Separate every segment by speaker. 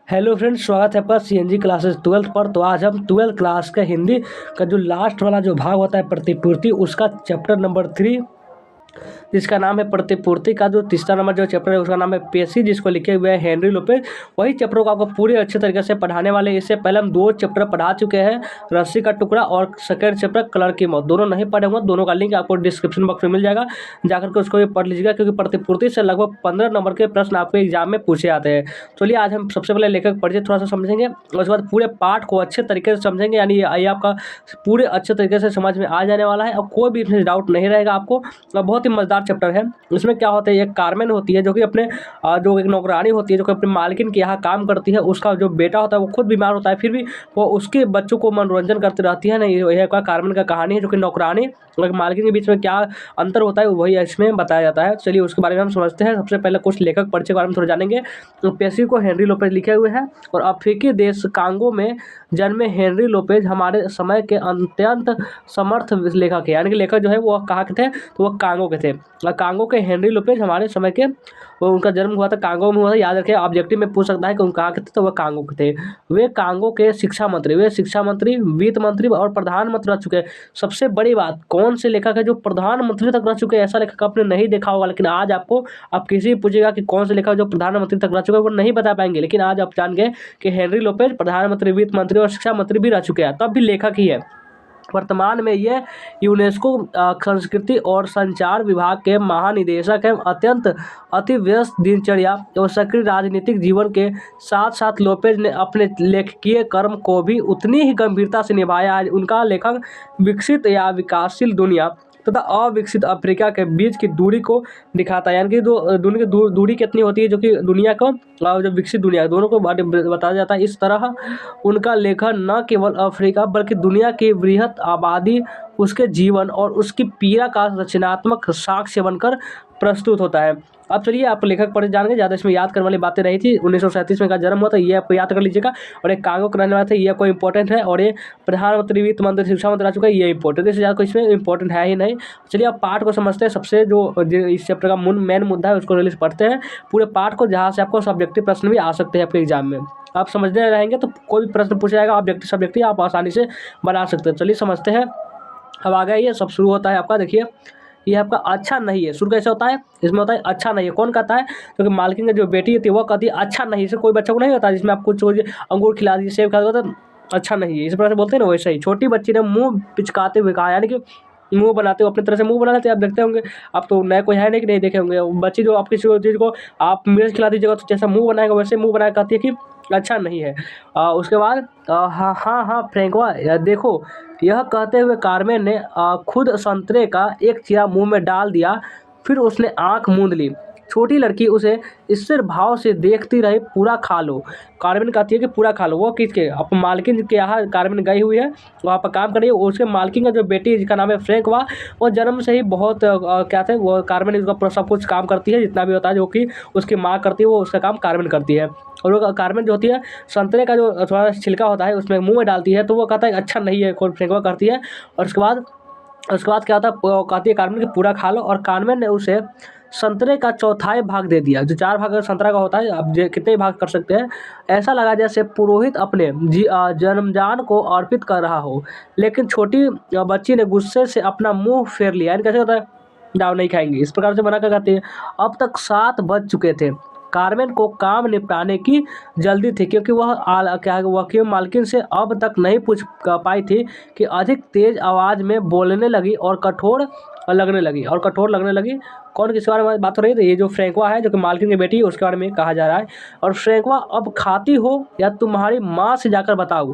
Speaker 1: Hello friends, स्वागत है आपका सीएनजी क्लासेस 12th पर। तो आज हम 12th क्लास का हिंदी का जो लास्ट वाला जो भाग होता है प्रतिपूर्ति, उसका चैप्टर नंबर 3 जिसका नाम है प्रतिपूर्ति का जो तीसरा नंबर जो चैप्टर है उसका नाम है पेशी, जिसको लिखे हुए हैं हेनरी लोपेज। वही चैप्टर को आपको पूरे अच्छे तरीके से पढ़ाने वाले हैं। इससे पहले हम 2 चैप्टर पढ़ा चुके हैं, रस्सी का टुकड़ा और सेकंड चैप्टर कलर की मौत। दोनों नहीं पढ़े हुए, दोनों का लिंक आपको डिस्क्रिप्शन बॉक्स में मिल जाएगा, जाकर के उसको भी पढ़ लीजिएगा, क्योंकि प्रतिपूर्ति से लगभग 15 नंबर के प्रश्न आपको एग्जाम में पूछे आते हैं। चलिए आज हम सबसे पहले लेखक परिचय थोड़ा सा समझेंगे, उसके बाद पूरे पाठ को अच्छे तरीके से समझेंगे, यानी ये आपका पूरे अच्छे तरीके से समझ में आ जाने वाला है और कोई भी इसमें डाउट नहीं रहेगा आपको। बहुत ही मजेदार चैप्टर है। इसमें क्या होता है, एक कारमेन होती है जो कि अपने जो एक नौकरानी होती है जो कि अपने मालकिन के यहाँ काम करती है। उसका जो बेटा होता है वो खुद बीमार होता है, फिर भी वो उसके बच्चों को मनोरंजन करती रहती है। नहीं, यह कारमेन का कहानी है, जो कि नौकरानी और मालकिन के बीच में क्या अंतर होता है वही इसमें बताया जाता है। चलिए उसके बारे में हम समझते हैं। सबसे पहले कुछ लेखक परिचय के बारे में थोड़ा जानेंगे। तो पेशी को हेनरी लोपेज लिखे हुए हैं और अफ्रीकी देश कांगो में जन्मे हेनरी लोपेज हमारे समय के अत्यंत समर्थ लेखक है। यानी कि लेखक जो है वो कहाँ के थे, तो वो कांगो के थे। कांगो के हेनरी लोपेज हमारे समय के, वो उनका जन्म हुआ था कांगो में हुआ था। याद रखें, ऑब्जेक्टिव में पूछ सकता है कि उन कहाँ के थे, तो वह कांगो के थे। वे कांगो के शिक्षा मंत्री, वित्त मंत्री और प्रधानमंत्री रह चुके हैं। सबसे बड़ी बात, कौन से लेखक है जो प्रधानमंत्री तक रह चुके हैं? ऐसा लेखक आपने नहीं देखा होगा, लेकिन आज आपको, आप किसी भी पूछेगा कि कौन से लेखक जो प्रधानमंत्री तक रह चुके हैं, वो नहीं बता पाएंगे। लेकिन आज आप जान गए कि हेनरी लोपेज प्रधानमंत्री, वित्त मंत्री और शिक्षा मंत्री भी रह चुके हैं, तब भी लेखक ही है। वर्तमान में ये यूनेस्को संस्कृति और संचार विभाग के महानिदेशक हैं। अत्यंत अति व्यस्त दिनचर्या और सक्रिय राजनीतिक जीवन के साथ साथ लोपेज ने अपने लेखकीय कर्म को भी उतनी ही गंभीरता से निभाया है। उनका लेखन विकसित या विकासशील दुनिया तथा अविकसित अफ्रीका के बीच की दूरी को दिखाता है। यानी कि जो दुनिया की दूरी कितनी होती है, जो कि दुनिया को और जो विकसित दुनिया, दोनों को बताया जाता है। इस तरह उनका लेखन न केवल अफ्रीका बल्कि दुनिया की वृहत आबादी, उसके जीवन और उसकी पीड़ा का रचनात्मक साक्ष्य बनकर प्रस्तुत होता है। अब चलिए आप लेखक पर जानेंगे, ज़्यादा इसमें याद करने वाली बातें नहीं थी। 1937 में का जन्म हुआ था, ये आप याद कर लीजिएगा। और एक कांगो के रहने वाला था, ये कोई इंपॉर्टेंट है। और ये प्रधानमंत्री, वित्त मंत्री, शिक्षा मंत्री रह चुका है, ये इंपॉर्टेंट है। इससे ज़्यादा कोई इसमें इंपॉर्टेंट है ही नहीं। चलिए आप पाठ को समझते हैं। सबसे जो इस चैप्टर का मेन मुद्दा है उसको रिलीज पढ़ते हैं पूरे पाठ को, जहाँ से आपको सब्जेक्टिव प्रश्न भी आ सकते हैं आपके एग्जाम में। आप समझने रहेंगे तो कोई भी प्रश्न पूछा जाएगा ऑब्जेक्टिव सब्जेक्टिव, आप आसानी से बना सकते हैं। चलिए समझते हैं। अब आ गया, ये सब शुरू होता है आपका। देखिए ये आपका अच्छा नहीं है। शुरू कैसे होता है, इसमें होता है अच्छा नहीं है। कौन कहता है? क्योंकि मालकिन की जो बेटी होती है वह कहती है अच्छा नहीं। इसे कोई बच्चा को नहीं होता जिसमें आप कुछ अंगूर खिला दीजिए, सेब खिला दीजिए तो अच्छा नहीं है, इस प्रकार से बोलते हैं ना, वैसे ही छोटी बच्ची ने मुंह पिचकाते हुए कहा, यानी कि मुंह बनाते हो, अपनी तरह से मुंह बना लेते हैं। आप देखते होंगे, आप तो नया कोई है नहीं कि नहीं देखे होंगे। बच्ची जो आप किसी चीज़ को आप मिर्च खिला दीजिएगा तो जैसा मुंह बनाएगा वैसे मुंह बनाया कहती है कि अच्छा नहीं है। उसके बाद हाँ हाँ हाँ फ्रेंकवा देखो, यह कहते हुए कारमेन ने खुद संतरे का एक चीरा मुंह में डाल दिया, फिर उसने आंख मूंद ली। छोटी लड़की उसे स्थिर भाव से देखती रही। पूरा खा लो, कारमेन कहती है कि पूरा खा लो। वो किसके? अब मालकिन के यहाँ कारमेन गई हुई है, वहाँ पर काम कर रही है। उसके मालकिन का जो बेटी है जिसका नाम है फ्रैंक, वो जन्म से ही बहुत क्या थे, वो कारमेन उसका सब कुछ काम करती है, जितना भी होता है जो कि उसकी माँ करती है वो उसका काम कारमेन करती है। और वो कारमेन जो होती है संतरे का जो थोड़ा छिलका होता है उसमें मुंह में डालती है, तो वो कहता है अच्छा नहीं है, फ्रेंकवा करती है। और उसके बाद क्या होता है, कहती है कारमेन कि पूरा खा लो। और कारमेन ने उसे संतरे का चौथाई भाग दे दिया। जो 4 भाग संतरा का होता है, आप कितने भाग कर सकते हैं। ऐसा लगा जैसे पुरोहित अपने जन्मजान को अर्पित कर रहा हो। लेकिन छोटी बच्ची ने गुस्से से अपना मुंह फेर लिया। यानी कैसे होता है, दाव नहीं खाएंगे, इस प्रकार से बना कर कहते हैं। अब तक 7 बज चुके थे। कारमेन को काम निपटाने की जल्दी थी, क्योंकि वह मालकिन से अब तक नहीं पूछ पाई थी कि अधिक तेज आवाज़ में बोलने लगी और कठोर लगने लगी। कौन किसके बारे में बात हो रही है? तो ये जो फ्रैंकवा है, जो कि मालकिन की बेटी है, उसके बारे में कहा जा रहा है। और फ्रैंकवा, अब खाती हो या तुम्हारी माँ से जाकर बताओ।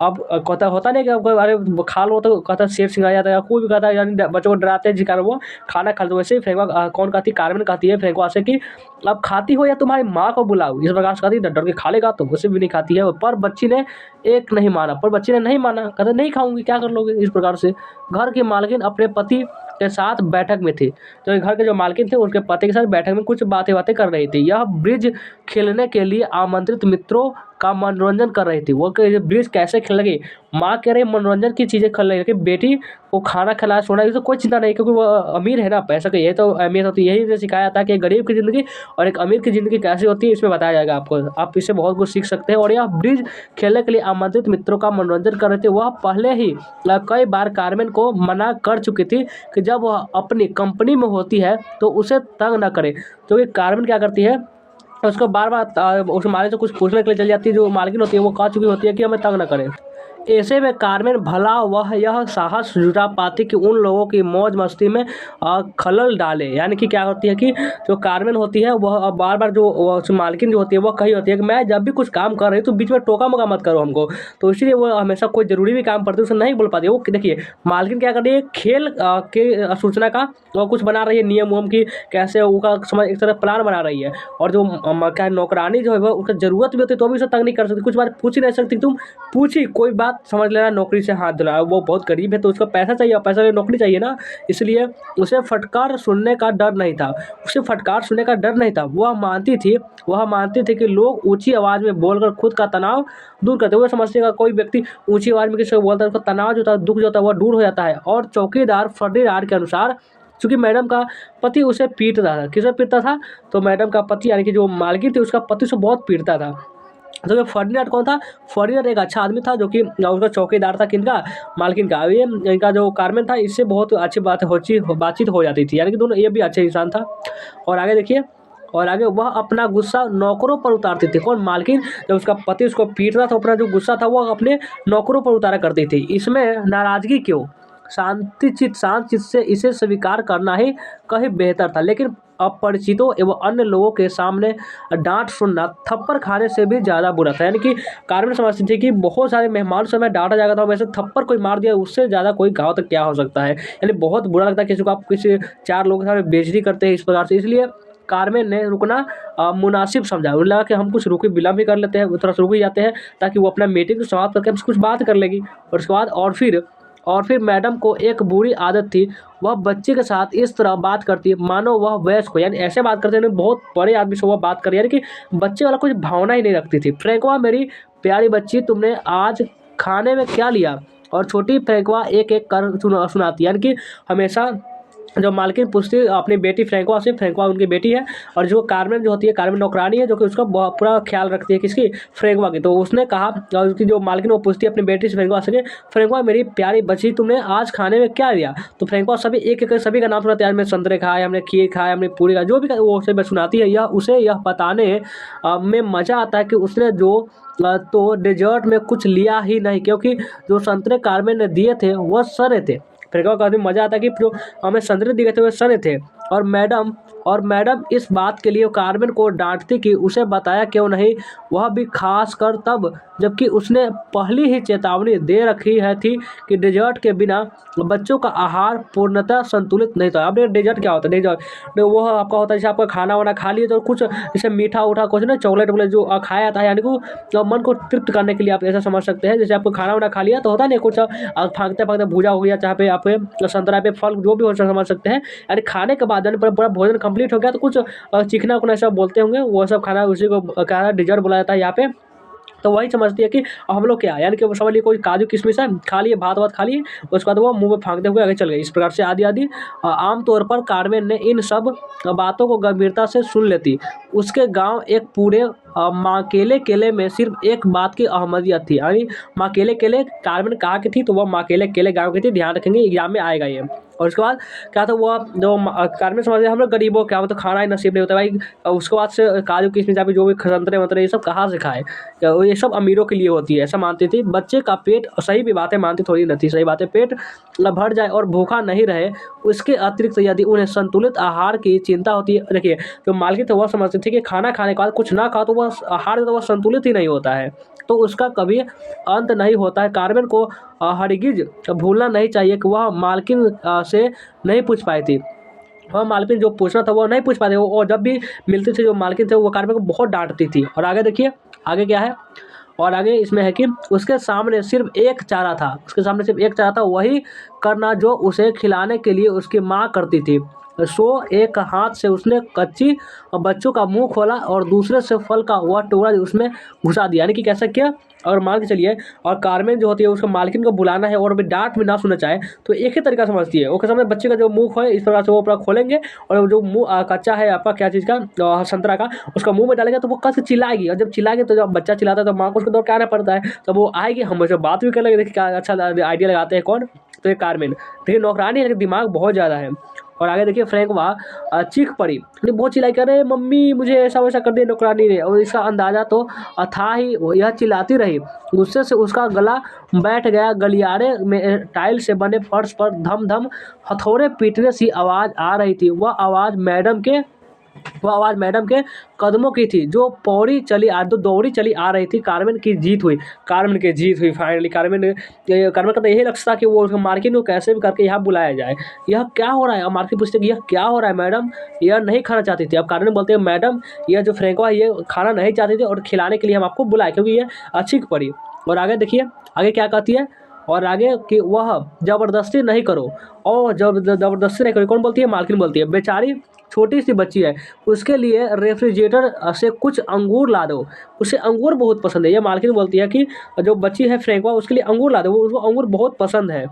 Speaker 1: अब कहता होता नहीं कि अब अरे खा लो, तो कहता शेर सिंगार जाता है, कोई भी कहता है, यानी बच्चों को डराते हैं जिसका वो खाना खा लो। वैसे ही फ्रैंकवा कौन कहती है, कारमेन कहती है फ्रैंकवा से कि अब खाती हो या तुम्हारी माँ को बुलाओ। इस प्रकार से कहती है, डर के खा लेगा तो उसे भी नहीं खाती है। पर बच्ची ने नहीं माना, कहते नहीं खाऊंगी, क्या कर लोगे। इस प्रकार से घर की मालकिन अपने पति के साथ बैठक में थी। तो घर के जो मालकिन थे उनके पति के साथ बैठक में कुछ बातें कर रही थी। यह ब्रिज खेलने के लिए आमंत्रित मित्रों का मनोरंजन कर रही थी। वो ब्रिज कैसे खेलेंगे माँ कह रही मनोरंजन की चीज़ें खिला रही है, लेकिन बेटी को खाना खिलाना सोना इससे कोई चिंता नहीं, क्योंकि वो अमीर है ना, पैसा की यही तो अहमियत होती है। यही से सिखाया था कि एक गरीब की ज़िंदगी और एक अमीर की ज़िंदगी कैसी होती है, इसमें बताया जाएगा आपको। आप इससे बहुत कुछ सीख सकते हैं। और यह ब्रिज खेलने के लिए आमंत्रित मित्रों का मनोरंजन कर रहे थे। वह पहले ही कई बार कार्मेन को मना कर चुकी थी कि जब वह अपनी कंपनी में होती है तो उसे तंग न करे। तो ये कार्मेन क्या करती है, उसको बार बार उस मालिक से कुछ पूछने के लिए चली जाती है। जो मालकिन होती है वो कह चुकी होती है कि हमें तंग न करे। ऐसे में कार्मेन भला वह यह साहस जुटा पाती कि उन लोगों की मौज मस्ती में खलल डाले। यानी कि क्या होती है कि जो कार्मेन होती है वह बार बार जो मालकिन जो होती है वह कही होती है कि मैं जब भी कुछ काम कर रही तो बीच में टोका मोका मत करो हमको। तो इसीलिए वो हमेशा कोई ज़रूरी भी काम पड़ती है उसे नहीं बोल पाती। वो देखिए मालकिन क्या कर रही है, खेल के सूचना का वो कुछ बना रही है, नियम उम की कैसे उसका समझ एक तरह प्लान बना रही है। और जो क्या है, नौकरानी जो है वो उसका ज़रूरत भी होती है तो भी उसे तंग नहीं कर सकती, कुछ बात पूछ ही नहीं सकती। तुम पूछी कोई बात समझ लेना, नौकरी से हाथ धुला, वो बहुत गरीब है तो उसको पैसा चाहिए, पैसा लिए नौकरी चाहिए ना, इसलिए उसे फटकार सुनने का डर नहीं था। उसे फटकार सुनने का डर नहीं था। वह मानती थी कि लोग ऊंची आवाज़ में बोलकर खुद का तनाव दूर करते। हुए समझते का कोई व्यक्ति ऊंची आवाज़ में किसी को बोलता है उसका तनाव जो था, दुख जो था वह दूर हो जाता है। और चौकीदार फर्डिनांड के अनुसार चूंकि मैडम का पति उसे पीटता था, किसे पीटता था, तो मैडम का पति यानी कि जो मालकिन थी उसका पति उसे बहुत पीटता था। तो ये फर्डिनेंड कौन था, फर्डिनेंड एक अच्छा आदमी था जो कि उसका चौकीदार था, किनका, मालकिन का। ये इनका जो कार्मेन था इससे बहुत अच्छी बातचीत हो जाती थी, यानी कि दोनों, ये भी अच्छा इंसान था। और आगे देखिए, और आगे वह अपना गुस्सा नौकरों पर उतारती थी। कौन, मालकिन। जब उसका पति उसको पीट रहा था अपना जो गुस्सा था वह अपने नौकरों पर उतारा करती थी। इसमें नाराजगी क्यों, शांत चित्त से इसे स्वीकार करना ही कहीं बेहतर था। लेकिन अपरिचितों एवं अन्य लोगों के सामने डांट सुनना थप्पड़ खाने से भी ज़्यादा बुरा था। यानी कि कार्मेन समझती थी कि बहुत सारे मेहमानों से मैं डांटा जाएगा, तो वैसे थप्पड़ कोई मार दिया उससे ज़्यादा कोई घाव तक क्या हो सकता है। यानी बहुत बुरा लगता है किसी को आप किसी चार लोगों के सामने बेइज्जती करते हैं इस प्रकार से। इसलिए कार्मेन ने रुकना मुनासिब समझा। उन्हें लगा कि हम कुछ रुके विलम्ब भी कर लेते हैं, थोड़ा सा रुक ही जाते हैं ताकि वो अपना मीटिंग समाप्त करके हमसे कुछ बात कर लेगी। और उसके बाद और फिर मैडम को एक बुरी आदत थी, वह बच्चे के साथ इस तरह बात करती है मानो वह वयस्क हो। यानी ऐसे बात करते हैं बहुत बड़े आदमी से वह बात कर रही है, यानी कि बच्चे वाला कुछ भावना ही नहीं रखती थी। फ्रैंकवा मेरी प्यारी बच्ची, तुमने आज खाने में क्या लिया। और छोटी फ्रैंकवा एक एक कर सुनाती है। यानी कि हमेशा जो मालकिन पूछती है अपनी बेटी फ्रैंकवा से, फ्रैंकवा उनकी बेटी है। और जो कार्मेन जो होती है, कार्मेन नौकरानी है जो कि उसका पूरा ख्याल रखती है, किसकी, फ्रैंकवा की। तो उसने कहा, और उसकी जो मालकिन वो पूछती है अपनी बेटी से फ्रैंकवा से, फ्रैंकवा मेरी प्यारी बच्ची तुमने आज खाने में क्या लिया। तो फ्रैंकवा सभी एक एक सभी का नाम सुनाती है, हमने संतरे खाए, हमने खीर खाए, हमने पूरी खाए, जो भी वो उसे सुनाती है। उसे यह बताने में मज़ा आता है कि उसने तो डेजर्ट में कुछ लिया ही नहीं, क्योंकि जो संतरे कार्मेन ने दिए थे वह सड़े थे। फ्रैंकवा को काफ़ी मज़ा आता है कि जो हमें संतरे दिए थे वह सड़े थे। और मैडम इस बात के लिए कार्मेन को डांटती कि उसे बताया क्यों नहीं, वह भी खास कर तब जबकि उसने पहली ही चेतावनी दे रखी है थी कि डेजर्ट के बिना बच्चों का आहार पूर्णतः संतुलित नहीं था। अब डेजर्ट क्या होता है, डेजर्ट वो आपका होता है जैसे आपका खाना वाना खा लिए तो कुछ जैसे मीठा उठा कुछ ना, चॉकलेट वॉकलेट जो खाया जाता है, यानी कि मन को तृप्त करने के लिए आप ऐसा समझ सकते हैं। जैसे आपको खाना वाना खा लिया तो होता नहीं कुछ फाँकते फाँकते भूजा हो गया, चाहे पे आप संतरा पे फल जो भी हो समझ सकते हैं। यानी खाने के बाद यानी पूरा भोजन कंप्लीट हो गया तो कुछ चिकना उकना सब बोलते होंगे, वो सब खाना उसी को क्या डिजर्ट बोला जाता है यहाँ पे। तो वही समझती है कि हम लोग क्या, यानी कि वो समझ लिए कोई काजू किशमिश है, खा लिए, भात वात खा लिए, उसके बाद वो मुंह में फाँकते हुए आगे चल गए। इस प्रकार से आदि आदि आमतौर पर कार्मेन ने इन सब बातों को गंभीरता से सुन लेती। उसके गांव एक पूरे माकेले केले में सिर्फ एक बात की अहमियत थी। यानी माकेले केले कार्मेन कहाँ की थी, तो वह माकेले केले गाँव की थी। ध्यान रखेंगे एग्जाम में आएगा ये। और उसके बाद क्या था, वो जो कार्मेन समझ हम लोग गरीबों क्या मतलब खाना ही नसीब नहीं होता भाई। उसके बाद से काजू किशमिश जो भी संतरे वंतरे ये सब कहाँ से खाए, ये सब अमीरों के लिए होती है, ऐसा मानती थी। बच्चे का पेट, सही भी बातें मानती थोड़ी न थी, सही बातें, पेट भर जाए और भूखा नहीं रहे, उसके अतिरिक्त यदि उन्हें संतुलित आहार की चिंता होती है। देखिए जो मालकिन थे वह समझती थी कि खाना खाने के बाद कुछ ना खाओ तो वह आहार तो वह संतुलित ही नहीं होता है, तो उसका कभी अंत नहीं होता है। कार्मेन को हरगिज भूलना नहीं चाहिए कि वह मालकिन से नहीं पूछ पाई थी। वह मालकिन जो पूछना था वो नहीं पूछ पाते, और जब भी मिलते थे जो मालकिन थे वो कार्मेन को बहुत डांटती थी। और आगे देखिए आगे क्या है, और आगे इसमें है कि उसके सामने सिर्फ एक चारा था, वही करना जो उसे खिलाने के लिए उसकी माँ करती थी। सो एक हाथ से उसने कच्ची बच्चों का मुंह खोला और दूसरे से फल का वह टुकड़ा उसमें घुसा दिया। यानी कि कैसा किया, और मान के चलिए, और कारमेन जो होती है उसका मालकिन को बुलाना है और भी डांट भी ना सुनना चाहे तो एक ही तरीका समझती है। वो क्या समझ, बच्चे का जो मुंह खोए इस प्रकार से वो पूरा खोलेंगे और जो मुंह कच्चा है आपका क्या चीज़ का, संतरा का, उसका मुंह में डालेंगे तो वो कस के चिल्लाएगी, और जब चिल्लाएगी तो जब बच्चा चिल्लाता है तो माँ को उसको दौड़ के आना पड़ता है, तब वो आएगी, हम उससे बात भी कर लेंगे। देखिए क्या अच्छा आइडिया लगाते हैं कौन, तो ये कारमेन। देखिए नौकरानी है लेकिन दिमाग बहुत ज़्यादा है। और आगे देखिए फ्रैंकवा चीख पड़ी, तो बहुत चिल्लाई कर रहे मम्मी मुझे ऐसा वैसा कर दिया नौकरानी ने, और इसका अंदाजा तो था ही, यह चिल्लाती रही। गुस्से से उसका गला बैठ गया। गलियारे में टाइल से बने फर्श पर धम धम हथौड़े पीटने सी आवाज़ आ रही थी। वह आवाज़ मैडम के कदमों की थी जो दौड़ी चली आ रही थी। कारमेन की जीत हुई फाइनली। कारमेन का तो यही लक्ष्य था कि वो उसको मार्किन को कैसे भी करके यहाँ बुलाया जाए। यह क्या हो रहा है, अब मार्किन पूछते कि यह क्या हो रहा है मैडम, यह नहीं खाना चाहती थी। अब कारमेन बोलते हैं मैडम यह जो फ्रैंकवा ये खाना नहीं चाहती थी और खिलाने के लिए हम आपको बुलाए क्योंकि ये अच्छी पड़ी। और आगे देखिए आगे क्या कहती है, और आगे कि वह जबरदस्ती नहीं करो, और जब जबरदस्ती नहीं करो, कौन बोलती है, मालकिन बोलती है। बेचारी छोटी सी बच्ची है, उसके लिए रेफ्रिजरेटर से कुछ अंगूर ला दो, उसे अंगूर बहुत पसंद है। ये मालकिन बोलती है कि जो बच्ची है फ्रैंकवा उसके लिए अंगूर ला दो, उसको अंगूर बहुत पसंद है।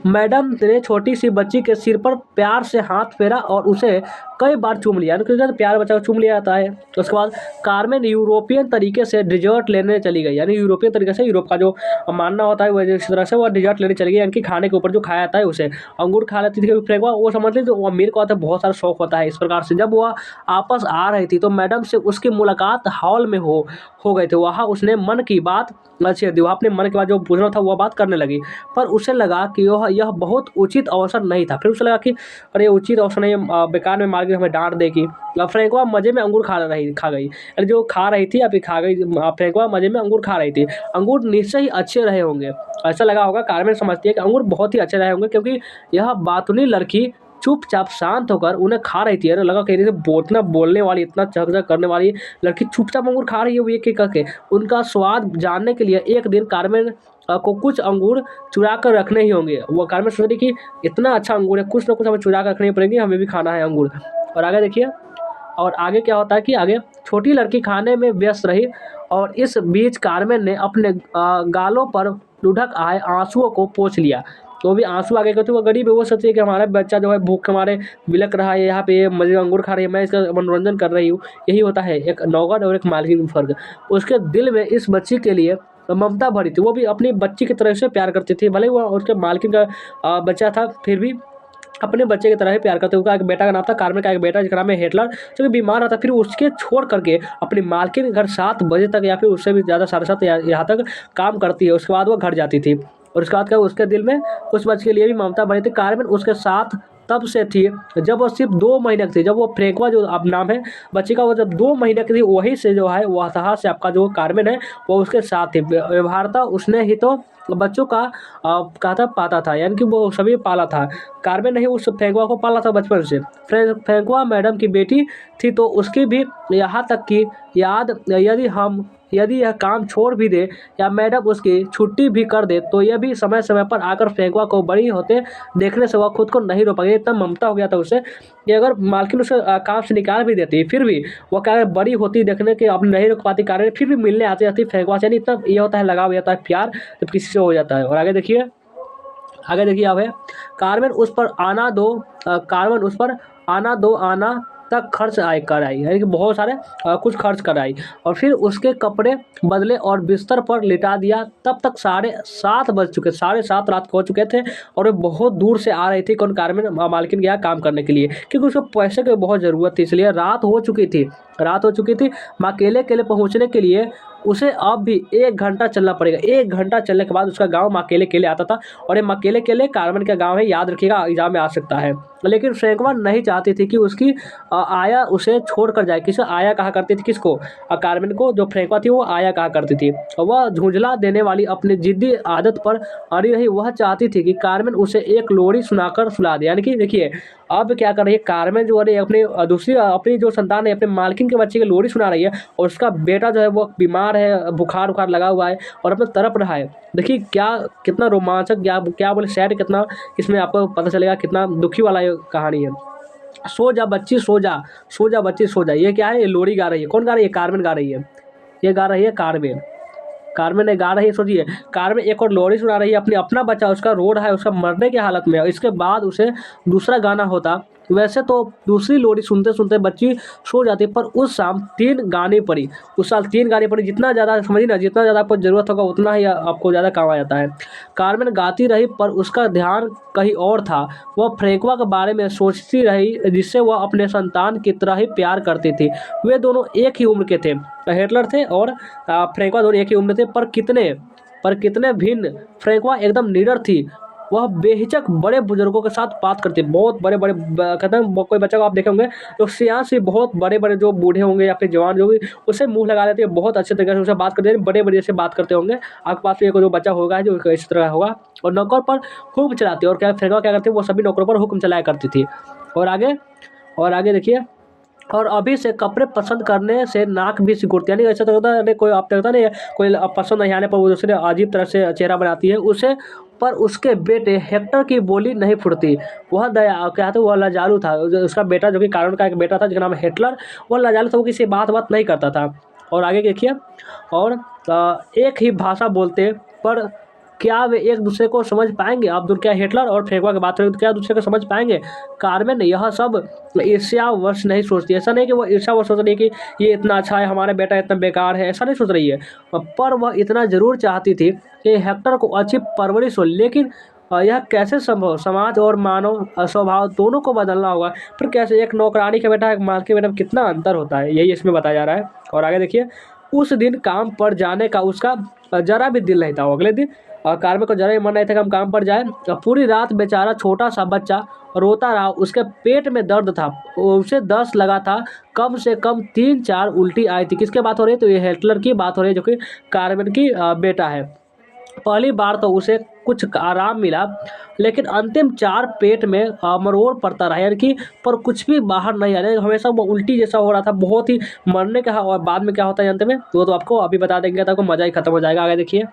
Speaker 1: मैडम ने छोटी सी बच्ची के सिर पर प्यार से हाथ फेरा और उसे कई बार चूम लिया, क्योंकि प्यार बच्चा को चूम लिया जाता है। तो उसके बाद कारमेन यूरोपियन तरीके से डिजर्ट लेने चली गई, यानी यूरोपियन तरीके से, यूरोप का जो मानना होता है वह इस तरह से वह डिजर्ट लेने चली गई, यानी कि खाने के ऊपर जो खाया जाता है उसे। अंगूर खा लेती थी फ्रैंकवा, वो समझ ली तो वो अमीर को आता है बहुत सारा शौक होता है। इस प्रकार से जब वह आपस आ रही थी तो मैडम से उसकी मुलाकात हॉल में हो गई थी। वहाँ उसने मन की बात अच्छी थी, वहाँ अपने मन की बात जो पूछना था वह बात करने लगी, पर उसे लगा कि यह बहुत उचित अवसर नहीं था। फिर उसे लगा कि अरे उचित अवसर नहीं, बेकार में मार्केट हमें डांट देगी। फ्रैंकवा मजे में अंगूर खा गई, अरे जो खा रही थी अभी खा गई। फ्रैंकवा मजे में अंगूर खा रही थी। अंगूर निश्चय ही अच्छे रहे होंगे, ऐसा लगा होगा। कारमेन समझती है कि अंगूर बहुत ही अच्छे रहे होंगे क्योंकि यह बातूनी लड़की चुपचाप शांत होकर उन्हें खा रही थी। अरे लगा कहीं से इतना बोलने वाली, इतना चकचक करने वाली लड़की चुपचाप अंगूर खा रही है, वो एक एक करके। उनका स्वाद जानने के लिए एक दिन कारमेन को कुछ अंगूर चुरा कर रखने ही होंगे। वो कारमेन सोच रही कि इतना अच्छा अंगूर है, कुछ ना कुछ हमें चुरा कर रखनी पड़ेंगे, हमें भी खाना है अंगूर। और आगे देखिए, और आगे क्या होता है कि आगे छोटी लड़की खाने में व्यस्त रही और इस बीच कारमेन ने अपने गालों पर लुढ़क आए आंसुओं को पोंछ लिया। तो भी आंसू आ गए क्योंकि वो गरीब है, वो सोचिए कि हमारा बच्चा जो है भूख के मारे बिलक रहा है, यहाँ पे ये मजे का अंगूर खा रही है, मैं इसका मनोरंजन कर रही हूँ। यही होता है एक नौकर और एक मालकिन का फर्क। उसके दिल में इस बच्ची के लिए ममता भरी थी, वो भी अपनी बच्ची की तरह से प्यार करती थी। भले वो उसके मालकिन का बच्चा था फिर भी अपने बच्चे की तरह ही प्यार करते। उसका एक बेटा का नाम था कारमेन का एक बेटा जिसका नाम है हिटलर, जो कि बीमार रहता। फिर उसके छोड़ करके अपनी मालकिन के घर 7 बजे तक या फिर उससे भी ज़्यादा 7:30 यहाँ तक काम करती है। उसके बाद वो घर जाती थी और उसके बाद क्या उसके दिल में उस बच्चे के लिए भी ममता भरी थी। कारमेन उसके साथ तब से थी जब वो सिर्फ 2 महीने की थी। जब वो फ्रैंकवा जो अब नाम है बच्ची का, वो जब 2 महीने की थी वहीं से जो है वह तहाँ से आपका जो कारमेन है वो उसके साथ थी। व्यवहारता उसने ही तो बच्चों का कहा था पाता था, यानी कि वो सभी पाला था। कारमेन ने ही उस फ्रैंकवा को पाला था बचपन से। फ्रैंकवा मैडम की बेटी थी तो उसकी भी यहाँ तक की याद यदि यह काम छोड़ भी दे या मैडम उसकी छुट्टी भी कर दे तो यह भी समय समय पर आकर फ्रैंकवा को बड़ी होते देखने से वह खुद को नहीं रोक पाएगी। इतना ममता हो गया था उसे कि अगर मालकिन उसे काम से निकाल भी देती फिर भी वो क्या बड़ी होती देखने के अब नहीं रोक पाती कारण, फिर भी मिलने आती जाती फ्रैंकवा से। यानी इतना ये होता है लगाव हो जाता है प्यार जब किसी से हो जाता है। और आगे देखिए अब है कारमेन उस पर आना दो आना तक खर्च कर आई, यानी कि बहुत सारे कुछ खर्च कर आई और फिर उसके कपड़े बदले और बिस्तर पर लिटा दिया। तब तक 7:30 बज चुके, 7:30 रात को हो चुके थे और वे बहुत दूर से आ रही थी। कौन, कारमेन मालकिन गया काम करने के लिए क्योंकि उसको पैसे की बहुत ज़रूरत थी, इसलिए रात हो चुकी थी। माकेले के लिए पहुँचने के लिए उसे अब भी 1 घंटा चलना पड़ेगा। 1 घंटा चलने के बाद उसका गांव माकेले केले आता था और ये माकेले केले कारमेन का गांव है, याद रखिएगा एग्जाम में आ सकता है। लेकिन फ्रैंकवा नहीं चाहती थी कि उसकी आया उसे छोड़ कर जाए। किसे आया कहा करती थी, किसको, कारमेन को। जो फ्रैंकवा थी वो आया कहा करती थी। वह झुंझला देने वाली अपनी जिद्दी आदत पर अड़ी रही। वह चाहती थी कि कारमेन उसे एक लोरी सुनाकर सुला दे। यानी कि देखिए अब क्या कर रही है कारमेन जो है अपनी दूसरी अपनी जो संतान है अपने मालकिन के बच्चे की लोरी सुना रही है और उसका बेटा जो है वो बीमार है, बुखार लगा हुआ है और अपने तड़प रहा है। देखिए क्या कितना रोमांचक क्या बोले सैड, कितना इसमें आपको पता चलेगा कितना दुखी वाला ये कहानी है। सो जा बच्ची सो जा, सो जा बच्ची सो जा, ये क्या है, ये लोरी गा रही है। कौन गा रही है, कार्मेन गा रही है, ये गा रही है कार्मेन। कार्मेन ने गा रही है, सोचिए कार्मेन एक और लोरी सुना रही है अपनी, अपना बच्चा उसका रो रहा है, उसका मरने की हालत में है, इसके बाद उसे दूसरा गाना होता। वैसे तो दूसरी लोरी सुनते सुनते बच्ची सो जाती, पर उस शाम 3 गाने पड़ी, उस साल 3 गाने पड़ी। जितना ज़्यादा समझिए ना, जितना ज़्यादा आपको ज़रूरत होगा उतना ही आपको ज़्यादा काम आ जाता है। कार्मेन गाती रही पर उसका ध्यान कहीं और था। वह फ्रेंकवा के बारे में सोचती रही जिससे वह अपने संतान की तरह ही प्यार करती थी। वे दोनों एक ही उम्र के थे, हिटलर थे और फ्रेंकवा दोनों एक ही उम्र थे, पर कितने भिन्न। फ्रेंकवा एकदम निडर थी, वह बेहिचक बड़े बुजुर्गों के साथ बात करती, बहुत बड़े बड़े कहते हैं कोई बच्चा को आप देखे होंगे तो सियान से बहुत बड़े बड़े जो बूढ़े होंगे या फिर जवान जो भी, उससे मुंह लगा लेते हैं, बहुत अच्छे तरीके से उससे बात करते हैं, बड़े बड़े से बात करते होंगे। आपके पास एक जो बच्चा होगा जो इस तरह का होगा, और नौकर पर हुक्म चलाती है। और क्या फ्रेंकवा क्या करती है, वो सभी नौकरों पर हुक्म चलाया करती थी। और आगे देखिए, और अभी से कपड़े पसंद करने से नाक भी सिकुड़ती है, यानी ऐसा तो होता है, कोई आप देखता नहीं है, कोई पसंद नहीं आने पर वो दूसरे अजीब तरह से चेहरा बनाती है उसे। पर उसके बेटे हेक्टर की बोली नहीं फुटती। वह दया क्या था, वह लाजालू था, उसका बेटा जो कि कारण का एक बेटा था जिसका नाम है हिटलर, वह लाजालू था, वो किसी बात नहीं करता था। और आगे देखिए, और एक ही भाषा बोलते, पर क्या वे एक दूसरे को समझ पाएंगे। अब्दुल क्या हिटलर और फ्रेंकवा की बात करें तो क्या दूसरे को समझ पाएंगे। कार्मेन यह सब ईर्ष्यावश नहीं सोचती, ऐसा नहीं कि वो ईर्ष्यावश सोच रही है कि ये इतना अच्छा है, हमारा बेटा इतना बेकार है, ऐसा नहीं सोच रही है। पर वह इतना जरूर चाहती थी कि हेक्टर को अच्छी परवरिश हो। लेकिन यह कैसे संभव, समाज और मानव स्वभाव दोनों को बदलना होगा। फिर कैसे, एक नौकरानी का बेटा एक माल के बेटा में कितना अंतर होता है, यही इसमें बताया जा रहा है। और आगे देखिए, उस दिन काम पर जाने का उसका जरा भी दिल नहीं था। वो अगले दिन कार्मिक को जरा ही मन नहीं था कि हम काम पर जाए। पूरी रात बेचारा छोटा सा बच्चा रोता रहा, उसके पेट में दर्द था, उसे दस्त लगा था, कम से कम 3-4 उल्टी आई थी। किसके बात हो रही है, तो ये हिटलर की बात हो रही है जो कि कार्मेन की बेटा है। पहली बार तो उसे कुछ आराम मिला, लेकिन अंतिम 4 पेट में मरोड़ पड़ता रहा, यानी कि पर कुछ भी बाहर नहीं आ रहा, हमेशा वो उल्टी जैसा हो रहा था, बहुत ही मरने का। और बाद में क्या होता है जानते में, वो तो आपको अभी बता देंगे, तो आपको मज़ा ही खत्म हो जाएगा। आगे देखिए,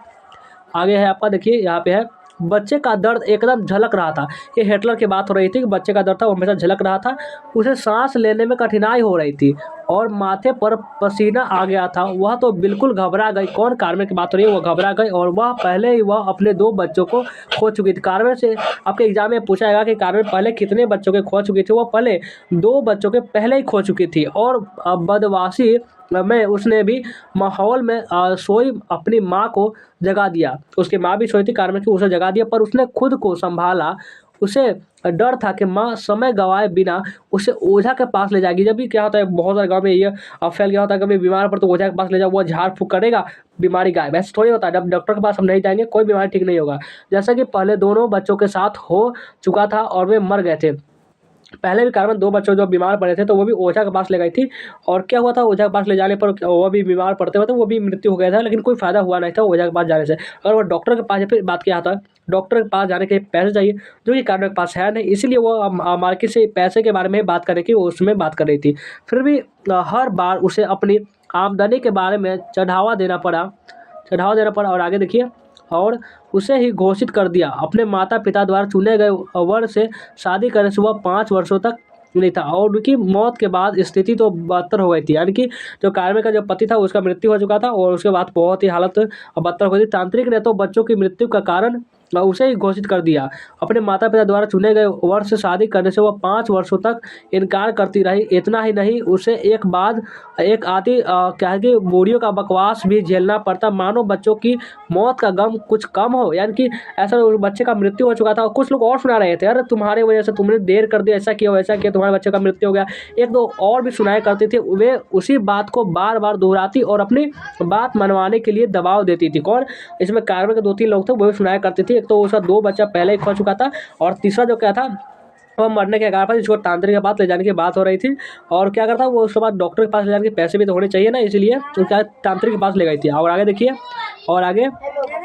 Speaker 1: आगे है आपका, देखिए यहाँ पे है, बच्चे का दर्द एकदम झलक रहा था। ये हिटलर की बात हो रही थी कि बच्चे का दर्द था वो हमेशा झलक रहा था, उसे सांस लेने में कठिनाई हो रही थी और माथे पर पसीना आ गया था। वह तो बिल्कुल घबरा गई। कौन, कार्मेन की बात हो रही है, वो घबरा गई, और वह पहले ही वह अपने 2 बच्चों को खो चुकी थी। कार्मेन से आपके एग्जाम में पूछा जाएगा कि कार्मेन पहले कितने बच्चों के खो चुकी थी। वो पहले 2 बच्चों के पहले ही खो चुकी थी, और बदमाशी में उसने भी माहौल में सोई अपनी माँ को जगा दिया। उसकी माँ भी सोई थी कार्मेन की, उसे जगा दिया, पर उसने खुद को संभाला। उसे डर था कि माँ समय गंवाए बिना उसे ओझा के पास ले जाएगी। जब भी क्या होता है, बहुत सारे गांव में ये फैल गया होता है, कभी बीमार पर तो ओझा के पास ले जाओ, वो झाड़ फूक करेगा, बीमारी गायब। ऐसा थोड़ी होता है, जब डॉक्टर के पास हम नहीं जाएंगे कोई बीमारी ठीक नहीं होगा। जैसा कि पहले दोनों बच्चों के साथ हो चुका था और वे मर गए थे। पहले भी कार्मेन 2 बच्चों जो बीमार पड़े थे तो वो भी ओझा के पास ले गई थी, और क्या हुआ था, ओझा के पास ले जाने पर वो भी बीमार पड़ते हुए तो वो भी मृत्यु हो गया था, लेकिन कोई फायदा हुआ नहीं था ओझा के पास जाने से। अगर वो डॉक्टर के पास, फिर बात क्या था, डॉक्टर के पास जाने के पैसे चाहिए जो कि कार्मेन के पास है नहीं, इसीलिए वो मार्केट से पैसे के बारे में बात करने की वो उसमें बात कर रही थी। फिर भी हर बार उसे अपनी आमदनी के बारे में चढ़ावा देना पड़ा। और आगे देखिए, और उसे ही घोषित कर दिया अपने माता पिता द्वारा चुने गए वर से शादी करने से वह 5 वर्षों तक नहीं था, और उनकी मौत के बाद स्थिति तो बदतर हो गई थी। यानी कि जो कार्मिक का जो पति था उसका मृत्यु हो चुका था, और उसके बाद बहुत ही हालत बदतर हो गई थी। तांत्रिक ने तो बच्चों की मृत्यु का कारण उसे ही घोषित कर दिया। अपने माता पिता द्वारा चुने गए वर्ष से शादी करने से वह 5 वर्षों तक इनकार करती रही। इतना ही नहीं, उसे एक आदि क्या है कि बूढ़ियों का बकवास भी झेलना पड़ता, मानो बच्चों की मौत का गम कुछ कम हो। यानी कि ऐसा उस बच्चे का मृत्यु हो चुका था, और कुछ लोग और सुना रहे थे, अरे तुम्हारे वजह से तुमने देर कर दिया, ऐसा किया वैसा किया, तुम्हारे बच्चे का मृत्यु हो गया। एक दो और भी सुनाया करती थी, वे उसी बात को बार बार दोहराती और अपनी बात मनवाने के लिए दबाव देती थी। कौन, इसमें कार्मिक के 2-3 लोग थे, वो भी सुनाया करती थी। एक तो उसका 2 बच्चा पहले ही खो चुका था, और तीसरा जो क्या था, वो मरने के आगार पर, जिसको तांत्रिक के पास ले जाने की बात हो रही थी। और क्या करता वो, उसके बाद डॉक्टर के पास ले जाने के पैसे भी तो होने चाहिए ना, इसलिए तो क्या तांत्रिक के पास ले गई थी। और आगे देखिए, और आगे